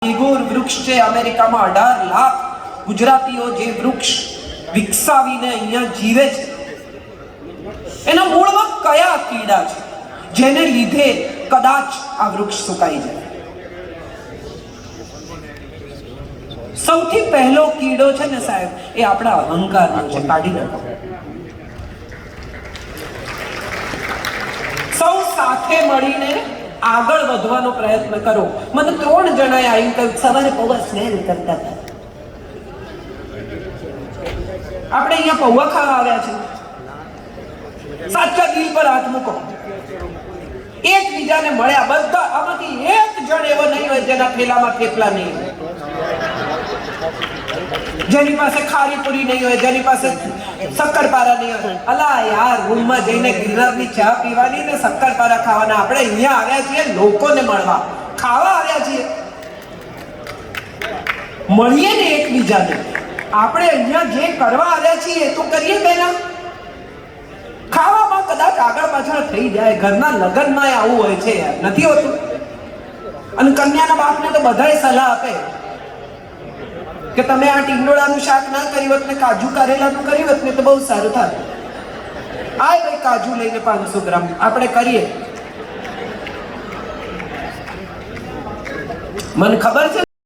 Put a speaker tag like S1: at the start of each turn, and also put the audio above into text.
S1: Igor વૃક્ષ છે અમેરિકામાં 18 લાખ ગુજરાતીઓ જે વૃક્ષ વિકસાવીને અહીંયા જીવે છે એના મૂળમાં કયા કીડા છે જેને લીધે કદાચ આ વૃક્ષ સુકાઈ જાય? સૌથી પહેલો કીડો છે ને સાહેબ, એ આપણા અહંકારનો છે. કાઢી નાખો. સૌ સાથે મળીને આગળ વધવાનો પ્રયત્ન કરો. મને 3 જણાએ આવીને કહ્યું સવારે પૌવા સ્મેલ કરતા હતા. આપણે અહીંયા પૌવા ખાવા આવ્યા છે. સાચા દિલ પર હાથ મૂકો. એકબીજાને મળ્યા બધા, આમાંથી એક જણ એવો નહીં હોય જેના થેલામાં થેપલા નહીં હોય, જેની પાસે ખારી પૂરી નહીં હોય, જેની પાસે શક્કરપારા નહીં હોય. અલા યાર, રૂમમાં જઈને ગિરનારની ચા પીવાની ને શક્કરપારા ખાવાના. આપણે અહીંયા આવ્યા છીએ લોકોને મળવા, ખાવા આવ્યા છીએ. મળીએ ને એકબીજાને. આપણે અહીંયા જે કરવા આવ્યા છીએ એ તો કરીએ પહેલા. ખાવામાં કદાચ આગળ પાછળ થઈ જાય. ઘરના લગ્નમાં આવું હોય છે યાર, નથી હોતું? અને કન્યાના બાપને તો બધાય સલાહ આપે કે તમે આ ટીંડોળાનું શાક ના કર્યું હોત ને કાજુ કારેલાનું કર્યું હોત ને તો બહુ સારું થાત. આ ભાઈ કાજુ લઈને 500 ગ્રામ આપણે કરીએ. મને ખબર છે